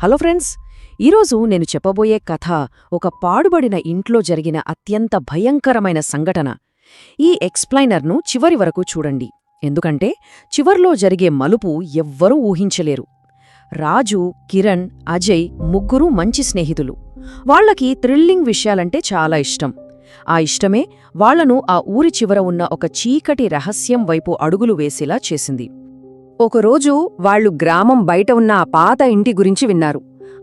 Hello friends, ఈరోజు నేను చెప్పబోయే కథ ఒక పాడుబడిన ఇంట్లో జరిగిన అత్యంత భయంకరమైన సంఘటన. ఈ ఎక్స్ప్లైనర్ను చివరి వరకు చూడండి, ఎందుకంటే చివర్లో జరిగే మలుపు ఎవ్వరూ ఊహించలేరు. రాజు, కిరణ్, అజయ్ ముగ్గురూ మంచి స్నేహితులు. వాళ్లకి థ్రిల్లింగ్ విషయాలంటే చాలా ఇష్టం. ఆ ఇష్టమే వాళ్లను ఆ ఊరి చివర ఉన్న ఒక చీకటి రహస్యం వైపు అడుగులు వేసేలా చేసింది. ఒకరోజు వాళ్లు గ్రామం బయట ఉన్న ఆ పాత ఇంటి గురించి విన్నారు.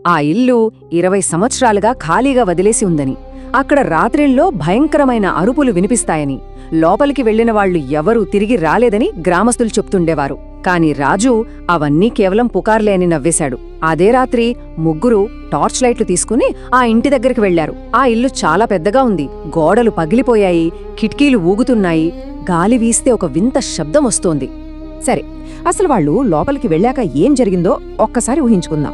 ఆ ఇల్లు 20 సంవత్సరాలుగా ఖాళీగా వదిలేసి ఉందని, అక్కడ రాత్రిళ్లో భయంకరమైన అరుపులు వినిపిస్తాయని, లోపలికి వెళ్లిన వాళ్లు ఎవరూ తిరిగి రాలేదని గ్రామస్తులు చెప్తుండేవారు. కాని రాజు అవన్నీ కేవలం పుకార్లే అని నవ్వేశాడు. అదే రాత్రి ముగ్గురు టార్చ్ లైట్లు తీసుకుని ఆ ఇంటి దగ్గరికి వెళ్లారు. ఆ ఇల్లు చాలా పెద్దగా ఉంది. గోడలు పగిలిపోయాయి, కిటికీలు ఊగుతున్నాయి, గాలి వీస్తే ఒక వింత శబ్దం వస్తోంది. సరే, అసలు వాళ్ళు లోపలికి వెళ్ళాక ఏం జరిగిందో ఒక్కసారి ఊహించుకుందాం.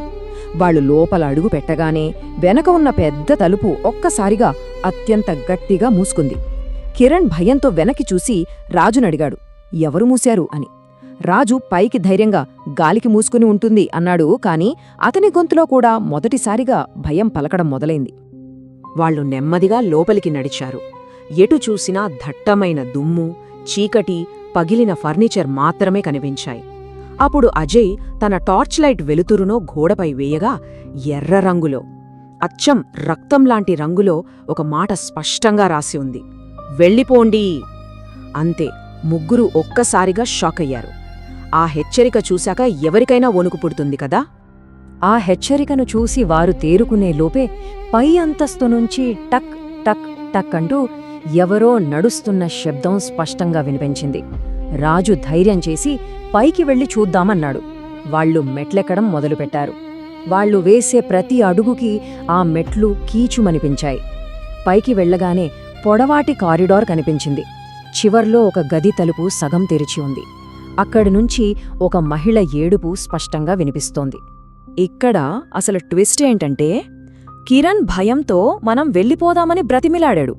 వాళ్లు లోపల అడుగు పెట్టగానే వెనక ఉన్న పెద్ద తలుపు ఒక్కసారిగా అత్యంత గట్టిగా మూసుకుంది. కిరణ్ భయంతో వెనక్కి చూసి రాజునడిగాడు, ఎవరు మూశారు అని. రాజు పైకి ధైర్యంగా గాలికి మూసుకుని ఉంటుంది అన్నాడు. కాని అతని గొంతులో కూడా మొదటిసారిగా భయం పలకడం మొదలైంది. వాళ్లు నెమ్మదిగా లోపలికి నడిచారు. ఎటు చూసినా దట్టమైన దుమ్ము, చీకటి, పగిలిన ఫర్నిచర్ మాత్రమే కనిపించాయి. అప్పుడు అజయ్ తన టార్చ్ లైట్ వెలుతురునో గోడపై వేయగా ఎర్ర రంగులో, అచ్చం రక్తంలాంటి రంగులో ఒక మాట స్పష్టంగా రాసి ఉంది, వెళ్ళిపోండి. అంతే, ముగ్గురు ఒక్కసారిగా షాకయ్యారు. ఆ హెచ్చరిక చూశాక ఎవరికైనా వణుకు పుడుతుంది కదా. ఆ హెచ్చరికను చూసి వారు తేరుకునే లోపే పై అంతస్తు నుంచి టక్ టక్ టక్ అంటూ ఎవరో నడుస్తున్న శబ్దం స్పష్టంగా వినిపించింది. రాజు ధైర్యం చేసి పైకి వెళ్లి చూద్దామన్నాడు. వాళ్లు మెట్లెక్కడం మొదలుపెట్టారు. వాళ్లు వేసే ప్రతి అడుగుకి ఆ మెట్లు కీచుమనిపించాయి. పైకి వెళ్లగానే పొడవాటి కారిడార్ కనిపించింది. చివర్లో ఒక గది తలుపు సగం తెరిచి ఉంది. అక్కడినుంచి ఒక మహిళ ఏడుపు స్పష్టంగా వినిపిస్తోంది. ఇక్కడ అసలు ట్విస్ట్ ఏంటంటే, కిరణ్ భయంతో మనం వెళ్ళిపోదామని బ్రతిమిలాడాడు.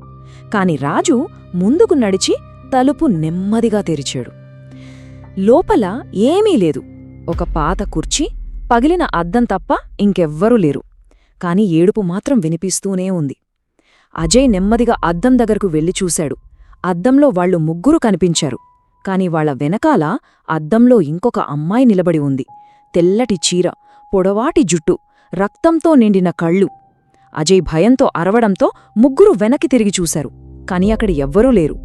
కాని రాజు ముందుకు నడిచి తలుపు నెమ్మదిగా తెరిచాడు. లోపల ఏమీ లేదు. ఒక పాత కుర్చీ, పగిలిన అద్దం తప్ప ఇంకెవ్వరూ లేరు. కాని ఏడుపు మాత్రం వినిపిస్తూనే ఉంది. అజయ్ నెమ్మదిగా అద్దం దగ్గరకు వెళ్లి చూశాడు. అద్దంలో వాళ్లు ముగ్గురు కనిపించారు. కాని వాళ్ల వెనకాల అద్దంలో ఇంకొక అమ్మాయి నిలబడి ఉంది. తెల్లటి చీర, పొడవాటి జుట్టు, రక్తంతో నిండిన కళ్ళు. అజయ్ భయంతో అరవడంతో ముగ్గురు వెనక్కి తిరిగి చూశారు. కాని అక్కడ ఎవ్వరూ లేరు.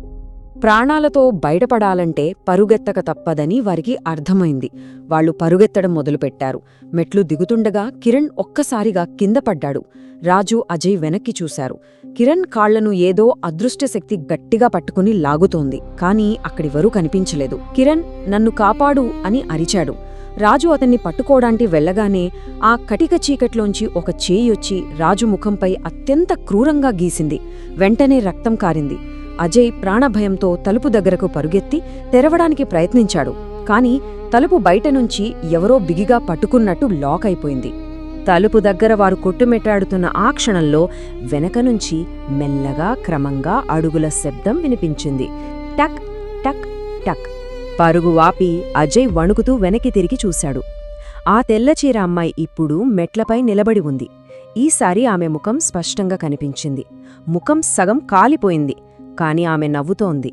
ప్రాణాలతో బయటపడాలంటే పరుగెత్తక తప్పదని వారికి అర్థమైంది. వాళ్లు పరుగెత్తడం మొదలుపెట్టారు. మెట్లు దిగుతుండగా కిరణ్ ఒక్కసారిగా కింద పడ్డాడు. రాజు, అజయ్ వెనక్కి చూశారు. కిరణ్ కాళ్లను ఏదో అదృష్టశక్తి గట్టిగా పట్టుకుని లాగుతోంది. కాని అక్కడివరూ కనిపించలేదు. కిరణ్, నన్ను కాపాడు అని అరిచాడు. రాజు అతన్ని పట్టుకోడానికి వెళ్లగానే ఆ కటిక చీకట్లోంచి ఒక చేయొచ్చి రాజు ముఖంపై అత్యంత క్రూరంగా గీసింది. వెంటనే రక్తం కారింది. అజయ్ ప్రాణభయంతో తలుపు దగ్గరకు పరుగెత్తి తెరవడానికి ప్రయత్నించాడు. కాని తలుపు బయటనుంచి ఎవరో బిగిగా పట్టుకున్నట్టు లాక్ అయిపోయింది. తలుపు దగ్గర వారు కొట్టుమెట్టాడుతున్న ఆ క్షణంలో వెనకనుంచి మెల్లగా క్రమంగా అడుగుల శబ్దం వినిపించింది. టక్ టక్ టక్. పరుగు వాపి అజయ్ వణుకుతూ వెనక్కి తిరిగి చూశాడు. ఆ తెల్లచీర అమ్మాయి ఇప్పుడు మెట్లపై నిలబడి ఉంది. ఈసారి ఆమె ముఖం స్పష్టంగా కనిపించింది. ముఖం సగం కాలిపోయింది, కాని ఆమె నవ్వుతోంది.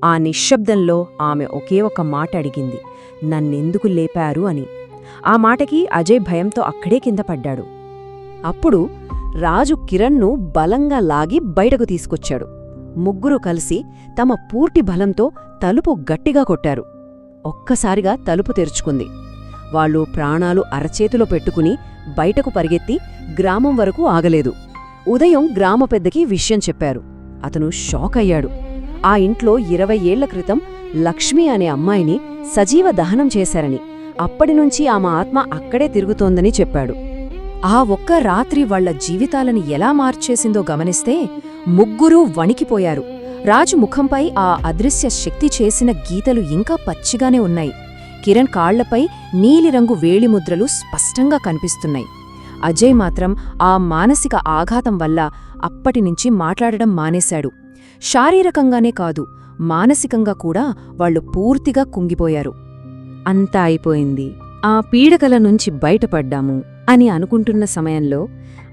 ఆ నిశ్శబ్దంలో ఆమె ఒకే ఒక మాట అడిగింది, నన్నెందుకు లేపారు అని. ఆ మాటకి అజయ్ భయంతో అక్కడే కింద పడ్డాడు. అప్పుడు రాజు కిరణ్ను బలంగా లాగి బయటకు తీసుకొచ్చాడు. ముగ్గురు కలిసి తమ పూర్తి బలంతో తలుపు గట్టిగా కొట్టారు. ఒక్కసారిగా తలుపు తెరుచుకుంది. వాళ్ళు ప్రాణాలు అరచేతిలో పెట్టుకుని బయటకు పరిగెత్తి గ్రామం వరకు ఆగలేదు. ఉదయం గ్రామ పెద్దకి విషయం చెప్పారు. అతను షాక్ అయ్యాడు. ఆ ఇంట్లో 20 ఏళ్ల క్రితం లక్ష్మి అనే అమ్మాయిని సజీవ దహనం చేశారని, అప్పటినుంచి ఆమె ఆత్మ అక్కడే తిరుగుతోందని చెప్పాడు. ఆ ఒక్క రాత్రి వాళ్ల జీవితాలని ఎలా మార్చేసిందో గమనిస్తే ముగ్గురూ వణికిపోయారు. రాజు ముఖంపై ఆ అదృశ్య శక్తి చేసిన గీతలు ఇంకా పచ్చిగానే ఉన్నాయి. కిరణ్ కాళ్లపై నీలిరంగు వేలిముద్రలు స్పష్టంగా కనిపిస్తున్నాయి. అజయ్ మాత్రం ఆ మానసిక ఆఘాతం వల్ల అప్పటినుంచి మాట్లాడడం మానేశాడు. శారీరకంగానే కాదు, మానసికంగా కూడా వాళ్లు పూర్తిగా కుంగిపోయారు. అంతా అయిపోయింది. ఆ పీడకల నుంచి బయటపడ్డాము. అని అనుకుంటున్న సమయంలో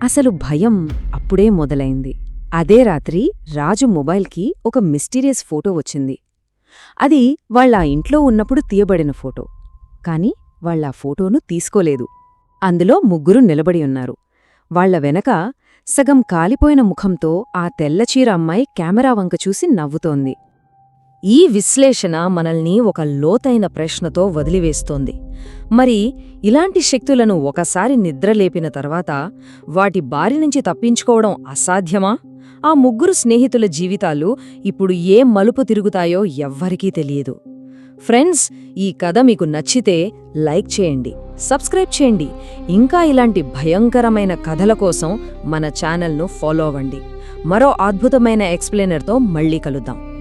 అసలు భయం అప్పుడే మొదలైంది. అదే రాత్రి రాజు మొబైల్కి ఒక మిస్టీరియస్ ఫోటో వచ్చింది. అది వాళ్ళ ఇంట్లో ఉన్నప్పుడు తీయబడిన ఫోటో. కాని వాళ్ళా ఫోటోను తీసుకోలేదు. అందులో ముగ్గురు నిలబడి ఉన్నారు. వాళ్ల వెనక సగం కాలిపోయిన ముఖంతో ఆ తెల్లచీర అమ్మాయి కెమెరా వంక చూసి నవ్వుతోంది. ఈ విశ్లేషణ మనల్ని ఒక లోతైన ప్రశ్నతో వదిలివేస్తోంది. మరి ఇలాంటి శక్తులను ఒకసారి నిద్రలేపిన తర్వాత వాటి బారి నుంచి తప్పించుకోవడం అసాధ్యమా? ఆ ముగ్గురు స్నేహితుల జీవితాలు ఇప్పుడు ఏ మలుపు తిరుగుతాయో ఎవ్వరికీ తెలియదు. ఫ్రెండ్స్, ఈ కథ మీకు నచ్చితే లైక్ చేయండి, సబ్స్క్రైబ్ చేయండి. ఇంకా ఇలాంటి భయంకరమైన కథల కోసం మన ఛానల్ను ఫాలో అవ్వండి. మరో అద్భుతమైన ఎక్స్ప్లెయినర్తో మళ్ళీ కలుద్దాం.